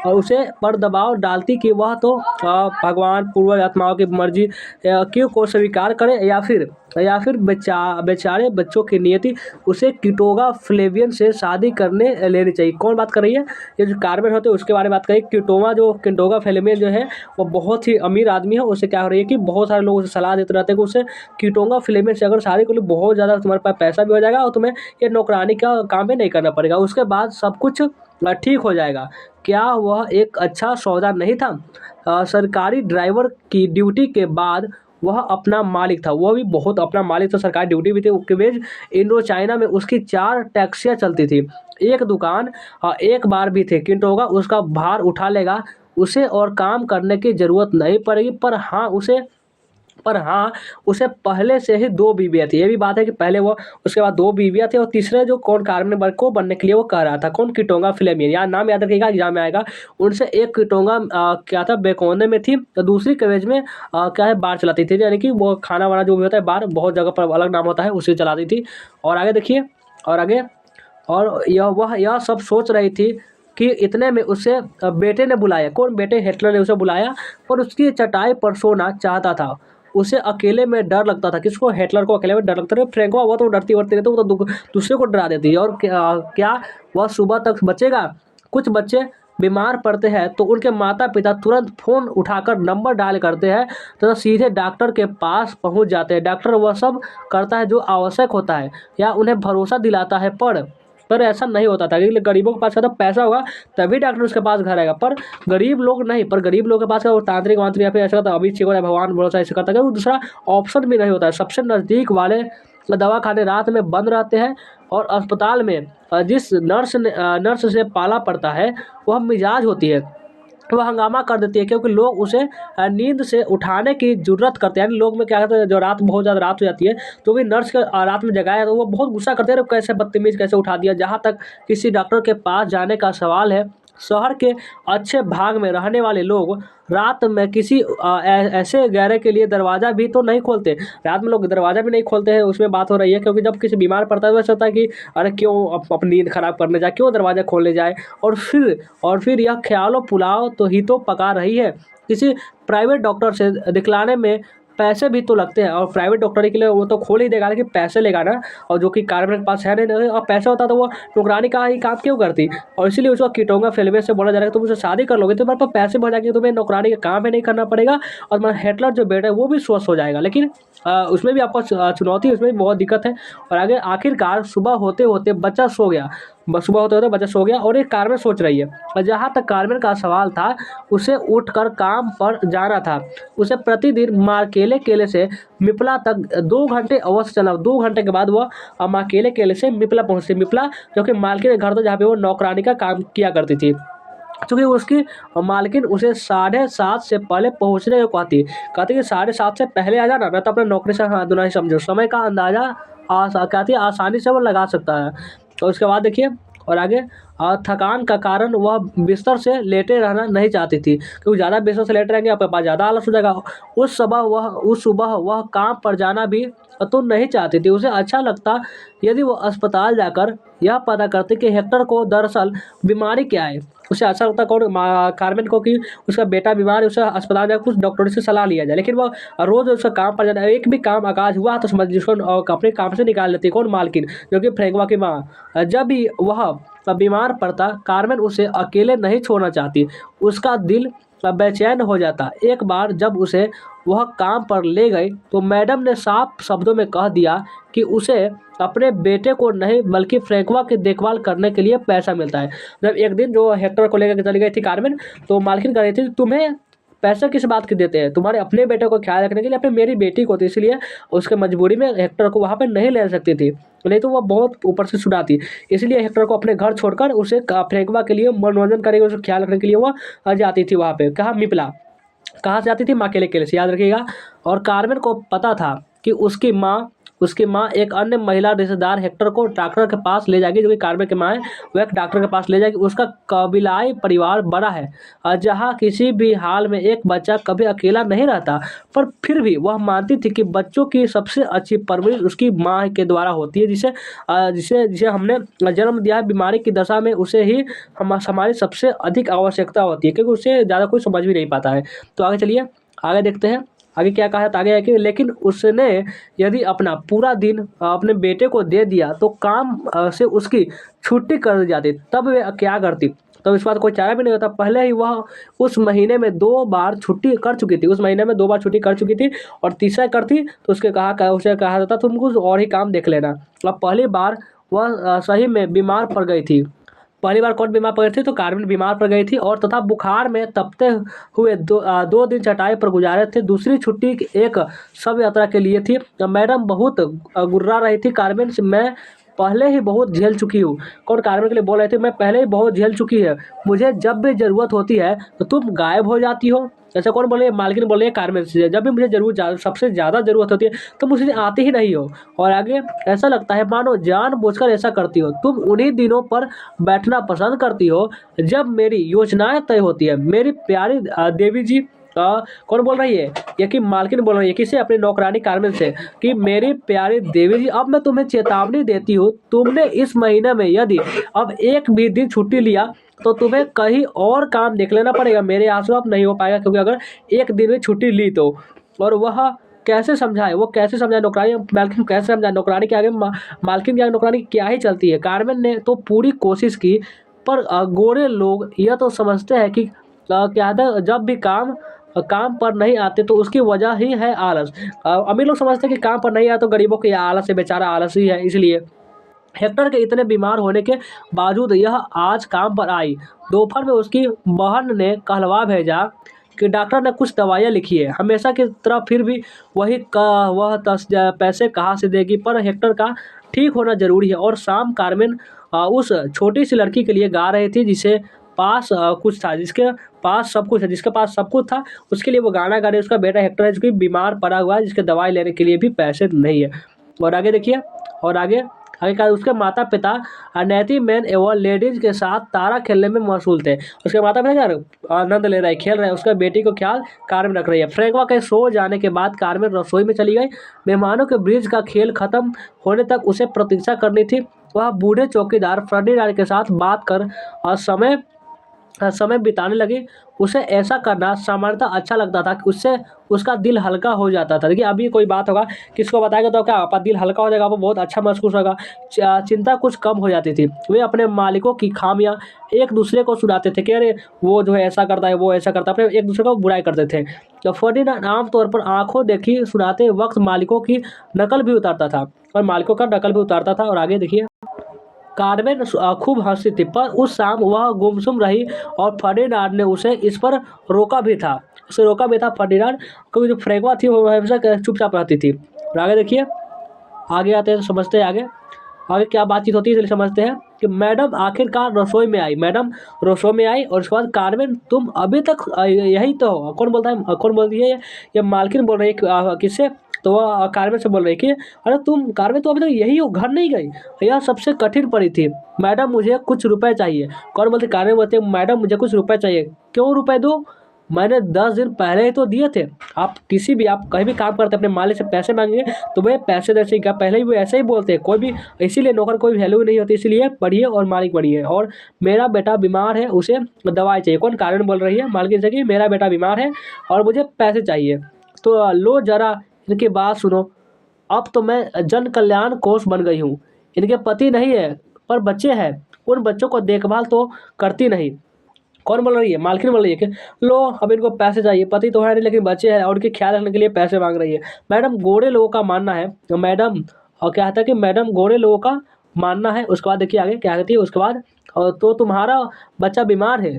Speaker 1: और उसे पर दबाव डालती कि वह तो भगवान पूर्व आत्माओं की मर्जी क्यों को स्वीकार करे, या फिर या फिर बेचारे बच्चों की नियति उसे कीटोगा फ्लेवियन से शादी करने लेनी चाहिए। कौन बात कर रही है? ये जो कार्बन होते हैं उसके बारे में बात करिए। कीटोगा फ्लेवियन जो है वो बहुत ही अमीर आदमी है। उसे क्या हो रही है कि बहुत सारे लोग उसे सलाह देते रहते हैं कि उसे कीटोगा फ्लेवियन से अगर शादी कर लो, बहुत ज़्यादा तुम्हारे पास पैसा भी हो जाएगा और तुम्हें ये नौकरानी का काम भी नहीं करना पड़ेगा, उसके बाद सब कुछ ठीक हो जाएगा। क्या वह एक अच्छा सौदा नहीं था? सरकारी ड्राइवर की ड्यूटी के बाद वह अपना मालिक था, वह भी बहुत अपना मालिक था, सरकारी ड्यूटी भी थी। उसके इंडो चाइना में उसकी 4 टैक्सियाँ चलती थी, एक दुकान एक बार भी थे। किंटोगा उसका भार उठा लेगा, उसे और काम करने की ज़रूरत नहीं पड़ेगी। पर हाँ, उसे पहले से ही 2 बीवियाँ थी। ये भी बात है कि पहले वो उसके बाद 2 बीवियाँ थी और तीसरे जो कौन कार्बन वर्ग को बनने के लिए वो कह रहा था, कौन? कीटोगा फ्लेमियन। यहाँ नाम याद रखिएगा, एग्जाम में आएगा। उनसे एक कीटोगा क्या था, बेकोने में थी, तो दूसरी कवेज में क्या है, बार चलाती थी, यानी कि वो खाना वाना जो भी होता है बार, बहुत जगह पर अलग नाम होता है, उसे चलाती थी। और आगे देखिए, और आगे, और यह सब सोच रही थी कि इतने में उसे बेटे ने बुलाया। कौन? बेटे हिटलर ने उसे बुलाया, पर उसकी चटाई पर सोना चाहता था। उसे अकेले में डर लगता था। किसको? हिटलर को अकेले में डर लगता था। फ्रैंको वो तो डरती रहती है, तो वो तो दूसरे को डरा देती है। और क्या वह सुबह तक बचेगा? कुछ बच्चे बीमार पड़ते हैं तो उनके माता पिता तुरंत फ़ोन उठाकर नंबर डायल करते हैं तथा सीधे डॉक्टर के पास पहुंच जाते हैं। डॉक्टर वह सब करता है जो आवश्यक होता है या उन्हें भरोसा दिलाता है, पर ऐसा नहीं होता था, क्योंकि गरीबों के पास क्या था, पैसा होगा तभी डॉक्टर उसके पास घर आएगा। पर गरीब लोग नहीं, पर गरीब लोग के पास क्या, वो तांत्रिक वांत्रिक या फिर ऐसा करता, अभी चाहिए होता है, भगवान भरोसा ऐसे करता है, वो दूसरा ऑप्शन भी नहीं होता है। सबसे नज़दीक वाले दवाखाने रात में बंद रहते हैं और अस्पताल में जिस नर्स से पाला पड़ता है वह मिजाज होती है, वह हंगामा कर देती है, क्योंकि लोग उसे नींद से उठाने की ज़रूरत करते हैं। यानी लोग में क्या कहते हैं, जो रात बहुत ज़्यादा रात हो जाती है तो भी नर्स के रात में जगाया तो वो बहुत गुस्सा करते हैं, "अरे कैसे बदतमीज़, कैसे उठा दिया।" जहाँ तक किसी डॉक्टर के पास जाने का सवाल है, शहर के अच्छे भाग में रहने वाले लोग रात में किसी ऐसे गहरे के लिए दरवाज़ा भी तो नहीं खोलते। रात में लोग दरवाज़ा भी नहीं खोलते हैं, उसमें बात हो रही है, क्योंकि जब किसी बीमार पड़ता है तो ऐसा होता है कि अरे क्यों अपनी नींद खराब करने जाए, क्यों दरवाज़ा खोलने जाए। और फिर यह ख्यालो पुलाव तो ही तो पका रही है। किसी प्राइवेट डॉक्टर से दिखलाने में पैसे भी तो लगते हैं, और प्राइवेट डॉक्टरी के लिए वो तो खोल ही देगा, लेकिन पैसे लेगा ना, और जो कि कार्बन के पास है नहीं, और पैसा होता तो वो नौकरानी का ही काम क्यों करती। और इसीलिए उसको कीटोगा फिल्म से बोला जा रहा है कि तुम उससे शादी कर लोगे तो तुम्हारे पास पैसे बढ़ जाएंगे, तुम्हें नौकरानी का काम भी नहीं करना पड़ेगा, और तुम्हारा हिटलर जो बेटा है वो भी स्वस्थ हो जाएगा। लेकिन उसमें भी आपको चुनौती, उसमें भी बहुत दिक्कत है। और आगे आखिरकार सुबह होते होते बच्चा सो गया, बस सुबह होते होते बच्चा सो गया और एक कार्बन सोच रही है। और जहाँ तक कार्बन का सवाल था, उसे उठकर काम पर जाना था। उसे प्रतिदिन मार्केले केले से मिपला तक 2 घंटे अवश्य चला। 2 घंटे के बाद वह मार्केले केले से मिपला पहुँचती। मिपला जो कि मालकिन का घर था, जहाँ पे वो नौकरानी का काम किया करती थी। चूँकि उसकी मालकिन उसे 7:30 से पहले पहुँचने को कहती कि 7:30 से पहले आ जाना, मैं तो अपने नौकरी से हाथ धोना ही समझो। समय का अंदाज़ा कहती है आसानी से वो लगा सकता है। और उसके बाद देखिए, और आगे, थकान का कारण वह बिस्तर से लेटे रहना नहीं चाहती थी, क्योंकि ज़्यादा बिस्तर से लेटे रहेंगे आपके पास ज़्यादा आलस हो जाएगा। उस सुबह वह काम पर जाना भी तो नहीं चाहती थी। उसे अच्छा लगता यदि वो अस्पताल जाकर यह पता करती कि हेक्टर को दरअसल बीमारी क्या है। उसे अच्छा लगता कार्मेन को कि उसका बेटा बीमार है, उसे अस्पताल जाकर कुछ डॉक्टरों से सलाह लिया जाए। लेकिन वह रोज़ उसका काम पर जाना, एक भी काम आगाज हुआ तो समझ जिसको अपने काम से निकाल लेती। कौन? मालकिन, जो कि फ्रैंकवा की माँ। जब भी वह बीमार पड़ता, कार्मेन उसे अकेले नहीं छोड़ना चाहती, उसका दिल बेचैन हो जाता। एक बार जब उसे वह काम पर ले गई तो मैडम ने साफ शब्दों में कह दिया कि उसे अपने बेटे को नहीं बल्कि फ्रैंकवा की देखभाल करने के लिए पैसा मिलता है। जब एक दिन जो हेक्टर को लेकर चली गई थी कार्मेन, तो मालकिन कह रही थी तुम्हें पैसे किस बात के देते हैं, तुम्हारे अपने बेटे को ख्याल रखने के लिए, अपने मेरी बेटी को, तो इसलिए उसके मजबूरी में हेक्टर को वहाँ पर नहीं ले सकती थी, नहीं तो वह बहुत ऊपर से सुनाती। इसलिए हेक्टर को अपने घर छोड़कर उसे फ्रैंकवा के लिए मनोरंजन करेगी, उसे ख्याल रखने के लिए वह जाती थी वहाँ पे। कहाँ? मिपला। कहाँ से आती थी? माँ केले से, याद रखिएगा। और कार्मेन को पता था कि उसकी माँ एक अन्य महिला रिश्तेदार हेक्टर को डॉक्टर के पास ले जाएगी, जो कि कार्मेन की माँ है, वह एक डॉक्टर के पास ले जाएगी। उसका कबीलाई परिवार बड़ा है, जहाँ किसी भी हाल में एक बच्चा कभी अकेला नहीं रहता, पर फिर भी वह मानती थी कि बच्चों की सबसे अच्छी परवरिश उसकी माँ के द्वारा होती है, जिसे हमने जन्म दिया है। बीमारी की दशा में उसे ही हमारी सबसे अधिक आवश्यकता होती है, क्योंकि उसे ज़्यादा कोई समझ भी नहीं पाता है। तो आगे चलिए, आगे देखते हैं। आगे क्या कहा था, आगे है कि लेकिन उसने यदि अपना पूरा दिन अपने बेटे को दे दिया तो काम से उसकी छुट्टी कर दी जाती, तब वे क्या करती। तो इस बात कोई चारा भी नहीं होता, पहले ही वह उस महीने में 2 बार छुट्टी कर चुकी थी, उस महीने में 2 बार छुट्टी कर चुकी थी, और तीसरा करती तो उसे कहा जाता तुम कुछ और ही काम देख लेना। अब पहली बार वह सही में बीमार पड़ गई थी। पहली बार कौन बीमार पड़ी थी, तो कार्मेन बीमार पड़ गई थी और तथा बुखार में तपते हुए 2 दिन चटाई पर गुजारे थे। दूसरी छुट्टी एक शव यात्रा के लिए थी। मैडम बहुत गुर्रा रही थी, कार्मेन से मैं पहले ही बहुत झेल चुकी हूँ। कौन कार्मेन के लिए बोल रहे थे, मैं पहले ही बहुत झेल चुकी है, मुझे जब भी ज़रूरत होती है तो तुम गायब हो जाती हो। ऐसा कौन बोल रही है, मालकिन बोल रही है कार्मेन से, जब भी मुझे सबसे ज़्यादा ज़रूरत होती है तो मुझे आती ही नहीं हो। और आगे, ऐसा लगता है मानो जानबूझकर ऐसा करती हो, तुम उन्हीं दिनों पर बैठना पसंद करती हो जब मेरी योजनाएं तय होती है। मेरी प्यारी देवी जी, कौन बोल रही है, ये कि मालकिन बोल रही है, किसे, अपनी नौकरानी कार्मेन से, कि मेरी प्यारी देवी जी अब मैं तुम्हें चेतावनी देती हूँ, तुमने इस महीने में यदि अब एक भी दिन छुट्टी लिया तो तुम्हें कहीं और काम देख लेना पड़ेगा, मेरे आंसू अब नहीं हो पाएगा, क्योंकि अगर एक दिन में छुट्टी ली तो। और वह कैसे समझाए, वो कैसे समझाए नौकरानी, मालकिन कैसे समझाए नौकरानी के आगे, मालकिन के आगे नौकरानी क्या ही चलती है। कार्मेन ने तो पूरी कोशिश की, पर गोरे लोग यह तो समझते हैं कि क्या था, जब भी काम पर नहीं आते तो उसकी वजह ही है आलस। अमीर लोग समझते हैं कि काम पर नहीं आया तो गरीबों के आलस है, बेचारा आलस ही है। इसलिए हेक्टर के इतने बीमार होने के बावजूद यह आज काम पर आई। दोपहर में उसकी बहन ने कहलवा भेजा कि डॉक्टर ने कुछ दवाइयाँ लिखी है, हमेशा की तरह फिर भी वह पैसे कहाँ से देगी, पर हेक्टर का ठीक होना जरूरी है। और शाम कार्मेन उस छोटी सी लड़की के लिए गा रही थी जिसे पास कुछ था, जिसके पास सब कुछ है, जिसके पास सब कुछ था उसके लिए वो गाना गा रही है। उसका बेटा हेक्टर है जो कि बीमार पड़ा हुआ है, जिसके दवाई लेने के लिए भी पैसे नहीं है। और आगे देखिए, और आगे आगे का उसके माता पिता अनैति मैन एवं लेडीज के साथ तारा खेलने में मशगूल थे। उसके माता पिता यार आनंद ले रहे हैं, खेल रहे हैं, उसका बेटी को ख्याल कार्मेन रख रही है। फ्रैंकवा के सो जाने के बाद कार्मेन रसोई में चली गई। मेहमानों के ब्रिज का खेल खत्म होने तक उसे प्रतीक्षा करनी थी। वह बूढ़े चौकीदार फर्डिनांड के साथ बात कर और समय बिताने लगी। उसे ऐसा करना सामान्यतः अच्छा लगता था कि उससे उसका दिल हल्का हो जाता था। देखिए अभी कोई बात होगा, किसको बताएगा तो क्या आपका दिल हल्का हो जाएगा, आपको बहुत अच्छा महसूस होगा, चिंता कुछ कम हो जाती थी। वे अपने मालिकों की खामियां एक दूसरे को सुनाते थे कि अरे वो जो है ऐसा करता है, वो ऐसा करता है, अपने एक दूसरे को बुराई करते थे। तो फर्डिनांड आमतौर पर आंखों देखी सुनाते वक्त मालिकों की नकल भी उतारता था, और मालिकों का नकल भी उतारता था। और आगे देखिए, कार्मेन खूब हंसी थी, पर उस शाम वह गुमसुम रही और फर्डिनांड ने उसे इस पर रोका भी था फर्डिनांड, क्योंकि जो फ्रेंकवा थी वो हमेशा चुपचाप रहती थी। और आगे देखिए, आगे आते हैं तो समझते हैं आगे क्या बातचीत होती है, इसलिए समझते हैं कि मैडम आखिरकार रसोई में आई। मैडम रसोई में आई और उसके बाद कार्मेन तुम अभी तक यही तो हो। कौन बोलता है, कौन बोलती है, ये मालकिन बोल रही है किससे, तो वह कार्मेन से बोल रही है कि अरे तुम कार्मेन तो अभी तक यही हो, घर नहीं गई, यह सबसे कठिन पड़ी थी। मैडम मुझे कुछ रुपए चाहिए। कौन बोलती, कार्मेन बोलती है मैडम मुझे कुछ रुपए चाहिए। क्यों रुपए दो, मैंने 10 दिन पहले ही तो दिए थे। आप कहीं भी काम करते अपने मालिक से पैसे मांगेंगे तो वे पैसे दे क्या, पहले ही वो ऐसे ही बोलते हैं, कोई भी, इसीलिए नौकर कोई वैल्यू नहीं होती। इसलिए पढ़िए और मालिक बढ़िए। और मेरा बेटा बीमार है, उसे दवाई चाहिए। कौन, कारण बोल रही है मालिक से कि मेरा बेटा बीमार है और मुझे पैसे चाहिए। तो लो जरा इनकी बात सुनो, अब तो मैं जन कल्याण कोष बन गई हूँ। इनके पति नहीं है पर बच्चे हैं, उन बच्चों को देखभाल तो करती नहीं। कौन बोल रही है, मालकिन बोल रही है कि लो अब इनको पैसे चाहिए, पति तो है नहीं लेकिन बच्चे हैं और उनके ख्याल रखने के लिए पैसे मांग रही है। मैडम गोरे लोगों का मानना है, तो मैडम और क्या था कि मैडम गोरे लोगों का मानना है। उसके बाद देखिए आगे क्या कहती है, उसके बाद तो तुम्हारा बच्चा बीमार है,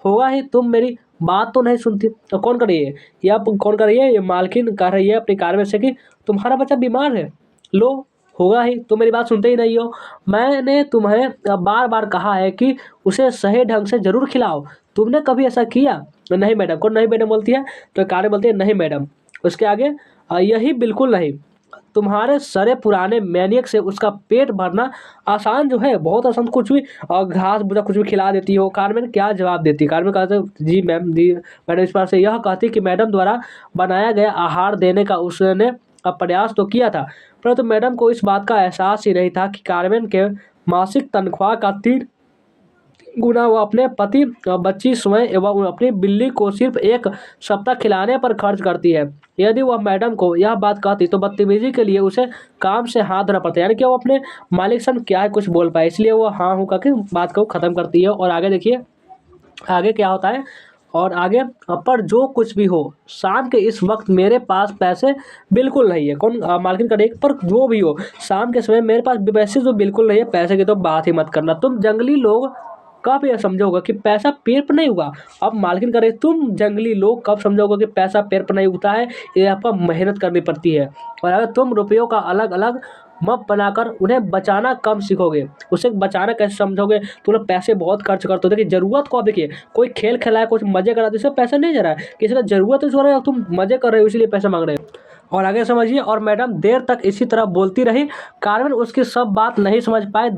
Speaker 1: होगा ही, तुम मेरी बात तो नहीं सुनती। तो कौन कर रही है, ये आप कौन कर रही है, ये मालकिन कर रही है अपनी कार में से कि तुम्हारा बच्चा बीमार है, लो होगा ही, तुम मेरी बात सुनते ही नहीं हो। मैंने तुम्हें बार बार कहा है कि उसे सही ढंग से जरूर खिलाओ, तुमने कभी ऐसा किया। तो नहीं मैडम, कौन नहीं मैडम बोलती है, तो कार्य बोलती है नहीं मैडम। उसके आगे यही बिल्कुल नहीं, तुम्हारे सरे पुराने मैनियक से उसका पेट भरना आसान जो है, बहुत आसान, कुछ भी और घास भूसा कुछ भी खिला देती हो। कार्मेन क्या जवाब देती, कार्मेन कहते जी मैम, जी मैडम। इस बार से यह कहती कि मैडम द्वारा बनाया गया आहार देने का उसने प्रयास तो किया था, परंतु मैडम को इस बात का एहसास ही नहीं था कि कार्मेन के मासिक तनख्वाह का गुना वह अपने पति, बच्ची, स्वयं एवं अपनी बिल्ली को सिर्फ 1 सप्ताह खिलाने पर खर्च करती है। यदि वह मैडम को यह बात कहती तो बदतमीजी के लिए उसे काम से हाथ धोना पड़ता है, यानी कि वो अपने मालिक से क्या है कुछ बोल पाए, इसलिए वो हाँ हूँ करके बात को ख़त्म करती है। और आगे देखिए आगे क्या होता है। और आगे पर जो कुछ भी हो, शाम के इस वक्त मेरे पास पैसे बिल्कुल नहीं है। कौन मालकिन का एक पर जो भी हो, शाम के समय मेरे पास पैसे तो बिल्कुल नहीं है, पैसे की तो बात ही मत करना। तुम जंगली लोग कब यह समझोगे कि पैसा पेड़ पर नहीं उगा। अब मालकिन करे तुम जंगली लोग कब समझोगे कि पैसा पेड़ पर नहीं उगता है, ये आपको मेहनत करनी पड़ती है। और अगर तुम रुपयों का अलग अलग मप बनाकर उन्हें बचाना कम सीखोगे, उसे बचाना कैसे समझोगे। तुम लोग पैसे बहुत खर्च करते हो। देखिए ज़रूरत को, आप देखिए कोई खेल खेला है, कुछ मजे करा तो इससे पैसा नहीं जा रहा है, किसी का ज़रूरत है सो रहा है, तुम मजे कर रहे हो इसीलिए पैसा मांग रहे हो। और आगे समझिए। और मैडम देर तक इसी तरह बोलती रही। कार्मेन उसकी सब बात नहीं समझ पाए।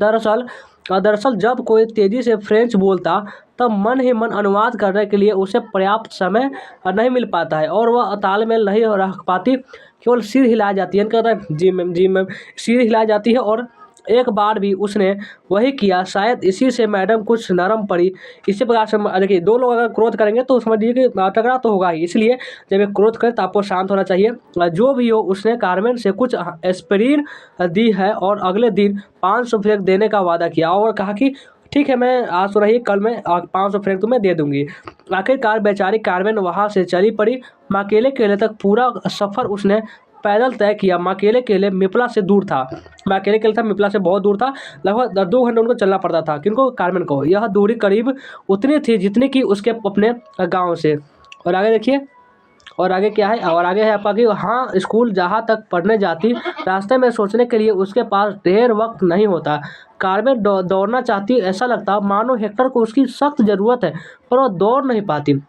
Speaker 1: दरअसल जब कोई तेजी से फ्रेंच बोलता तब मन ही मन अनुवाद करने के लिए उसे पर्याप्त समय नहीं मिल पाता है और वह तालमेल नहीं रख पाती, केवल सिर हिलाई जाती है। कहता है जी मैम, सिर हिलाई जाती है। और एक बार भी उसने वही किया, शायद इसी से मैडम कुछ नरम पड़ी। इसी प्रकार से देखिए दो लोग अगर क्रोध करेंगे तो समझ लीजिए कि टकराव तो होगा ही, इसलिए जब ये क्रोध करे तो आपको शांत होना चाहिए। जो भी हो, उसने कार्मेन से कुछ एस्पिरिन दी है और अगले दिन 500 फ्रैंक देने का वादा किया और कहा कि ठीक है, मैं आज तो रही, कल मैं 500 फ्रैंक तुम्हें दे दूंगी। आखिरकार बेचारी कार्मेन वहां से चली पड़ी। माकेले केले तक पूरा सफर उसने पैदल तय किया। माकेले केले मिपला से दूर था। माकेले केले था मिपला से बहुत दूर था, लगभग 2 घंटे उनको चलना पड़ता था। किनको, कार्मेन को। यह दूरी करीब उतनी थी जितनी कि उसके अपने गाँव से। और आगे देखिए। और आगे क्या है। और आगे है आपका कि हाँ, स्कूल जहाँ तक पढ़ने जाती, रास्ते में सोचने के लिए उसके पास ढेर वक्त नहीं होता। कार में दौड़ना चाहती, ऐसा लगता मानो हेक्टर को उसकी सख्त ज़रूरत है, पर वो दौड़ नहीं पाती।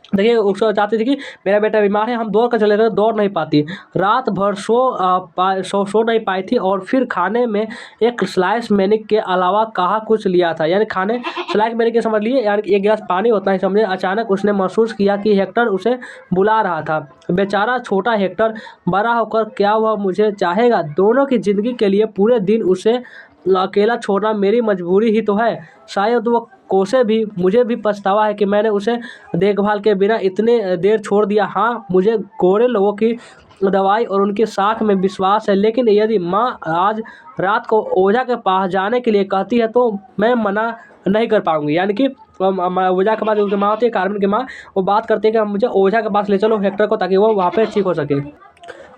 Speaker 1: देखिए उसको चाहती थी कि मेरा बेटा बीमार है, हम दौड़ कर चले गए, दौड़ नहीं पाती। रात भर सो नहीं पाई थी। और फिर खाने में एक स्लाइस मैनिक के अलावा कहा कुछ लिया था, यानी खाने स्लाइस मैनिक के समझ लिए, यानी एक गिलास पानी होता है समझे। अचानक उसने महसूस किया कि हेक्टर उसे बुला रहा था। बेचारा छोटा हेक्टर, बड़ा होकर क्या वह मुझे चाहेगा। दोनों की ज़िंदगी के लिए पूरे दिन उसे अकेला छोड़ना मेरी मजबूरी ही तो है। शायद वो कोसे भी। मुझे भी पछतावा है कि मैंने उसे देखभाल के बिना इतने देर छोड़ दिया। हाँ, मुझे गोरे लोगों की दवाई और उनकी साख में विश्वास है, लेकिन यदि माँ आज रात को ओझा के पास जाने के लिए कहती है तो मैं मना नहीं कर पाऊंगी। यानी कि ओझा के पास, उनकी माँ होती है कार्मेन की माँ, वो बात करती है कि मुझे ओझा के पास ले चलो हेक्टर को, ताकि वो वहाँ पे ठीक हो सके।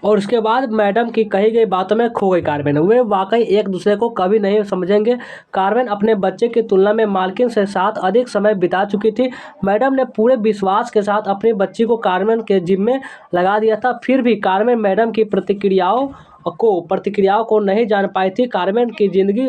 Speaker 1: और उसके बाद मैडम की कही गई बातों में खो गई कार्मेन। वे वाकई एक दूसरे को कभी नहीं समझेंगे। कार्मेन अपने बच्चे की तुलना में मालकिन से साथ अधिक समय बिता चुकी थी। मैडम ने पूरे विश्वास के साथ अपनी बच्ची को कार्मेन के जिम्मे लगा दिया था। फिर भी कार्मेन मैडम की प्रतिक्रियाओं को नहीं जान पाई थी। कार्मेन की जिंदगी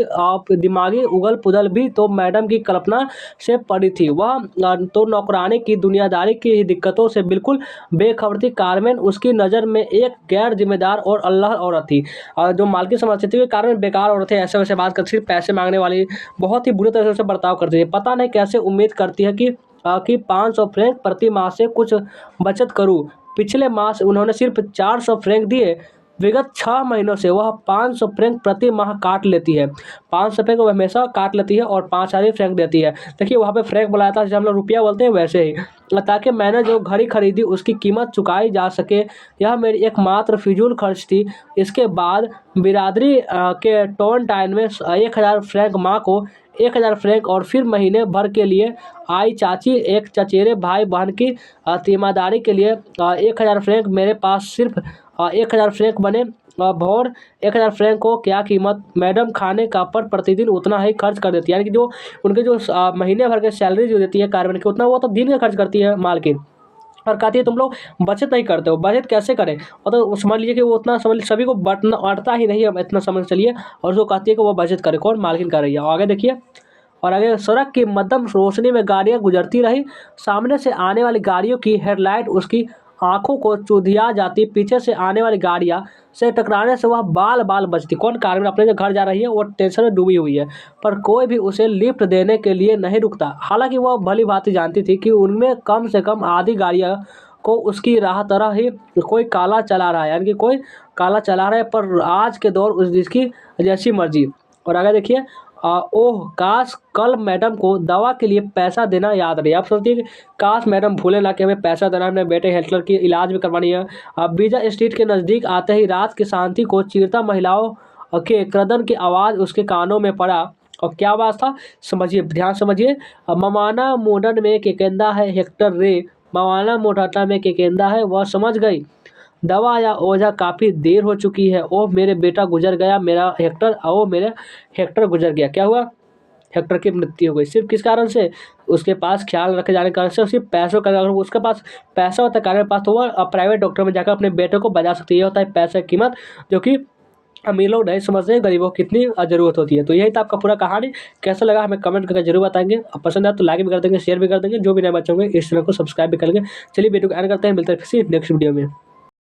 Speaker 1: दिमागी उगल पुगल भी तो मैडम की कल्पना से पड़ी थी। वह तो नौकरानी की दुनियादारी की दिक्कतों से बिल्कुल बेखबर थी। कार्मेन उसकी नज़र में एक गैर जिम्मेदार और अल्लाह औरत थी, और जो मालकिन समझती थी कि कार्मेन बेकार औरत है, ऐसे वैसे बात करती थी, पैसे मांगने वाली, बहुत ही बुरी तरह से बर्ताव करती थी। पता नहीं कैसे उम्मीद करती है कि 500 फ्रैंक प्रति माह से कुछ बचत करूं। पिछले माह उन्होंने सिर्फ 400 फ्रैंक दिए। विगत 6 महीनों से वह 500 फ्रैंक प्रति माह काट लेती है। 500 फ्रैंक वो हमेशा काट लेती है और 5,000 फ्रैंक देती है। देखिए वहाँ पे फ्रैंक बुलाया था, जैसे हम लोग रुपया बोलते हैं वैसे ही, ताकि मैंने जो घड़ी खरीदी उसकी कीमत चुकाई जा सके। यह मेरी एकमात्र फिजूल खर्च थी। इसके बाद बिरादरी के टोन टाइन में 1,000 फ्रैंक माँ को, 1,000 फ्रैंक और फिर महीने भर के लिए आई चाची, एक चचेरे भाई बहन की तीमारदारी के लिए 1,000 फ्रैंक। मेरे पास सिर्फ 1,000 फ्रैंक बने। भौर 1,000 फ्रैंक को क्या कीमत। मैडम खाने का पर प्रतिदिन उतना ही खर्च कर देती है, यानी कि जो उनके जो महीने भर के सैलरी जो देती है कार्मेन की, उतना वो तो दिन का खर्च करती है मालकिन। और कहती है तुम लोग बचत नहीं करते हो, बचत कैसे करें। और तो समझ लीजिए कि वो उतना समझ सभी को बटना अटता ही नहीं है, इतना समझ चलिए। और जो कहती है कि वो बचत करे, कौन, मालकिन कर रही है। और आगे देखिए। और आगे सड़क की मध्यम रोशनी में गाड़ियां गुजरती रही। सामने से आने वाली गाड़ियों की हेडलाइट उसकी आंखों को चुधिया जाती। पीछे से आने वाली गाड़ियां से टकराने से वह बाल बाल बचती। कौन, कार्मेन अपने जो घर जा रही है वो टेंशन में डूबी हुई है, पर कोई भी उसे लिफ्ट देने के लिए नहीं रुकता। हालांकि वह भली भांति जानती थी कि उनमें कम से कम आधी गाड़ियां को उसकी राह तरह ही कोई काला चला रहा है, यानी कि कोई काला चला रहा है, पर आज के दौर उस जिसकी जैसी मर्जी। और आगे देखिए। ओह काश कल मैडम को दवा के लिए पैसा देना याद रहे। आप सोचती है कि काश मैडम भूले ना कि हमें पैसा देना है, अपने बेटे हिटलर की इलाज भी करवानी है। अब बीजा स्ट्रीट के नज़दीक आते ही रात की शांति को चीरता महिलाओं के क्रदन की आवाज़ उसके कानों में पड़ा। और क्या आवाज़ था समझिए, ध्यान समझिए। मवाना मॉडर्न में केकेंदा है हेक्टर रे, मवाना मोटाटा में केकेंदा है, वह समझ गई। दवा या ओझा काफ़ी देर हो चुकी है। ओह मेरे बेटा गुजर गया, मेरा हेक्टर, ओ मेरा हेक्टर गुजर गया। क्या हुआ? हेक्टर की मृत्यु हो गई। सिर्फ किस कारण से? उसके पास ख्याल रखे जाने के कारण से, सिर्फ पैसों का, अगर उसके पास पैसा होता है कारण पास, तो वह प्राइवेट डॉक्टर में जाकर अपने बेटे को बचा सकती है। ये होता है पैसे की कीमत, जो कि अमीर लोग नहीं समझते हैं गरीबों को कितनी ज़रूरत होती है। तो यही था आपका पूरा कहानी। कैसा लगा हमें कमेंट करके जरूर बताएंगे। और पसंद आए तो लाइक भी कर देंगे, शेयर भी कर देंगे। जो भी नए बच्चे होंगे इस चैनल को सब्सक्राइब भी कर लेंगे। चलिए वीडियो को एंड करते हैं, मिलते हैं किसी नेक्स्ट वीडियो में।